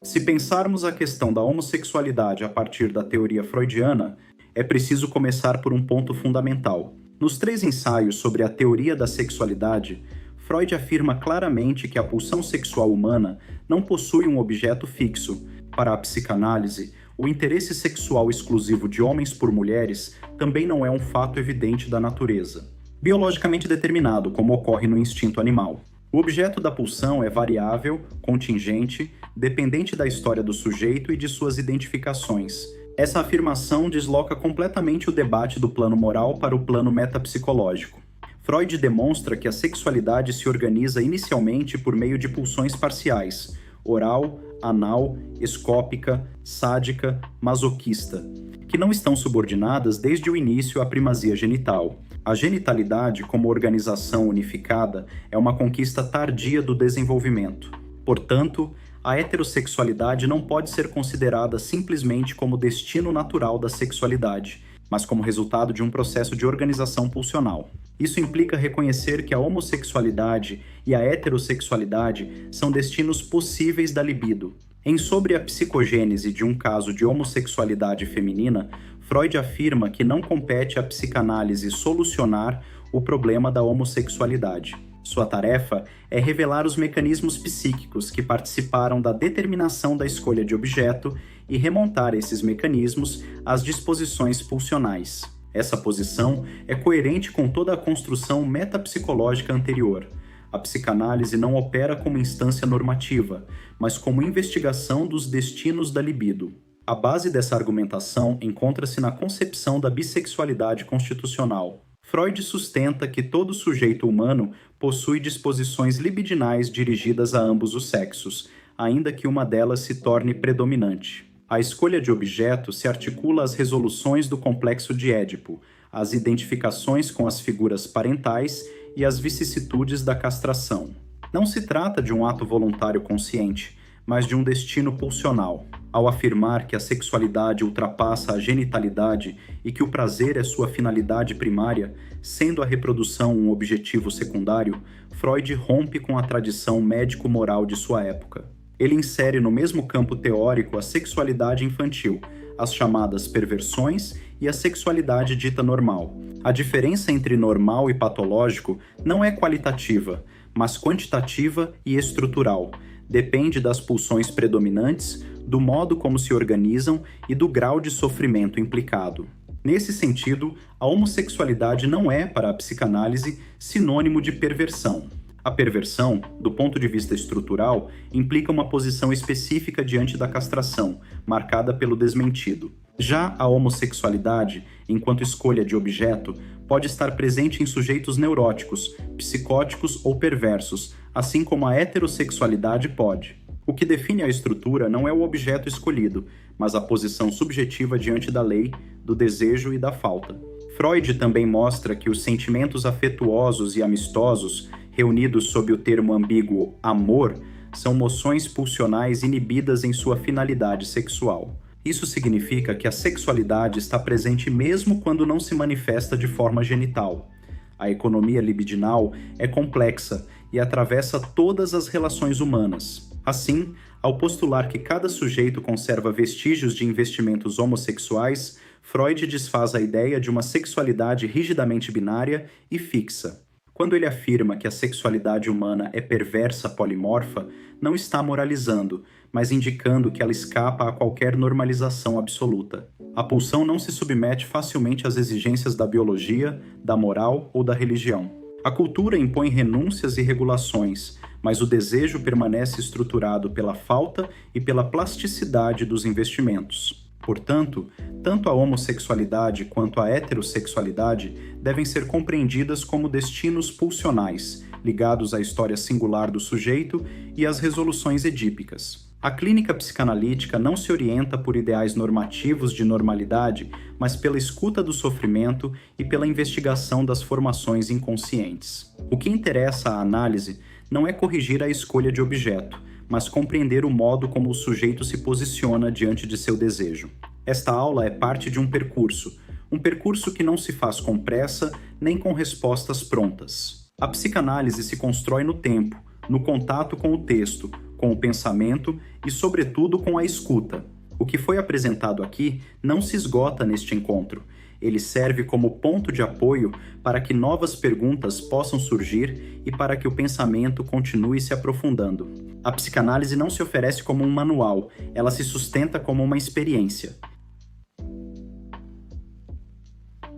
Se pensarmos a questão da homossexualidade a partir da teoria freudiana, é preciso começar por um ponto fundamental. Nos 3 ensaios sobre a teoria da sexualidade, Freud afirma claramente que a pulsão sexual humana não possui um objeto fixo. Para a psicanálise, o interesse sexual exclusivo de homens por mulheres também não é um fato evidente da natureza, biologicamente determinado, como ocorre no instinto animal. O objeto da pulsão é variável, contingente, dependente da história do sujeito e de suas identificações. Essa afirmação desloca completamente o debate do plano moral para o plano metapsicológico. Freud demonstra que a sexualidade se organiza inicialmente por meio de pulsões parciais, oral, anal, escópica, sádica, masoquista, que não estão subordinadas desde o início à primazia genital. A genitalidade, como organização unificada, é uma conquista tardia do desenvolvimento. Portanto, a heterossexualidade não pode ser considerada simplesmente como destino natural da sexualidade, mas como resultado de um processo de organização pulsional. Isso implica reconhecer que a homossexualidade e a heterossexualidade são destinos possíveis da libido. Em Sobre a Psicogênese de um caso de homossexualidade feminina, Freud afirma que não compete à psicanálise solucionar o problema da homossexualidade. Sua tarefa é revelar os mecanismos psíquicos que participaram da determinação da escolha de objeto e remontar esses mecanismos às disposições pulsionais. Essa posição é coerente com toda a construção metapsicológica anterior. A psicanálise não opera como instância normativa, mas como investigação dos destinos da libido. A base dessa argumentação encontra-se na concepção da bissexualidade constitucional. Freud sustenta que todo sujeito humano possui disposições libidinais dirigidas a ambos os sexos, ainda que uma delas se torne predominante. A escolha de objeto se articula às resoluções do complexo de Édipo, às identificações com as figuras parentais e às vicissitudes da castração. Não se trata de um ato voluntário consciente, mas de um destino pulsional. Ao afirmar que a sexualidade ultrapassa a genitalidade e que o prazer é sua finalidade primária, sendo a reprodução um objetivo secundário, Freud rompe com a tradição médico-moral de sua época. Ele insere no mesmo campo teórico a sexualidade infantil, as chamadas perversões e a sexualidade dita normal. A diferença entre normal e patológico não é qualitativa, mas quantitativa e estrutural. Depende das pulsões predominantes, do modo como se organizam e do grau de sofrimento implicado. Nesse sentido, a homossexualidade não é, para a psicanálise, sinônimo de perversão. A perversão, do ponto de vista estrutural, implica uma posição específica diante da castração, marcada pelo desmentido. Já a homossexualidade, enquanto escolha de objeto, pode estar presente em sujeitos neuróticos, psicóticos ou perversos, assim como a heterossexualidade pode. O que define a estrutura não é o objeto escolhido, mas a posição subjetiva diante da lei, do desejo e da falta. Freud também mostra que os sentimentos afetuosos e amistosos, reunidos sob o termo ambíguo amor, são moções pulsionais inibidas em sua finalidade sexual. Isso significa que a sexualidade está presente mesmo quando não se manifesta de forma genital. A economia libidinal é complexa e atravessa todas as relações humanas. Assim, ao postular que cada sujeito conserva vestígios de investimentos homossexuais, Freud desfaz a ideia de uma sexualidade rigidamente binária e fixa. Quando ele afirma que a sexualidade humana é perversa polimorfa, não está moralizando, mas indicando que ela escapa a qualquer normalização absoluta. A pulsão não se submete facilmente às exigências da biologia, da moral ou da religião. A cultura impõe renúncias e regulações, mas o desejo permanece estruturado pela falta e pela plasticidade dos investimentos. Portanto, tanto a homossexualidade quanto a heterossexualidade devem ser compreendidas como destinos pulsionais, ligados à história singular do sujeito e às resoluções edípicas. A clínica psicanalítica não se orienta por ideais normativos de normalidade, mas pela escuta do sofrimento e pela investigação das formações inconscientes. O que interessa à análise não é corrigir a escolha de objeto, mas compreender o modo como o sujeito se posiciona diante de seu desejo. Esta aula é parte de um percurso que não se faz com pressa nem com respostas prontas. A psicanálise se constrói no tempo, no contato com o texto, com o pensamento e, sobretudo, com a escuta. O que foi apresentado aqui não se esgota neste encontro. Ele serve como ponto de apoio para que novas perguntas possam surgir e para que o pensamento continue se aprofundando. A psicanálise não se oferece como um manual, ela se sustenta como uma experiência.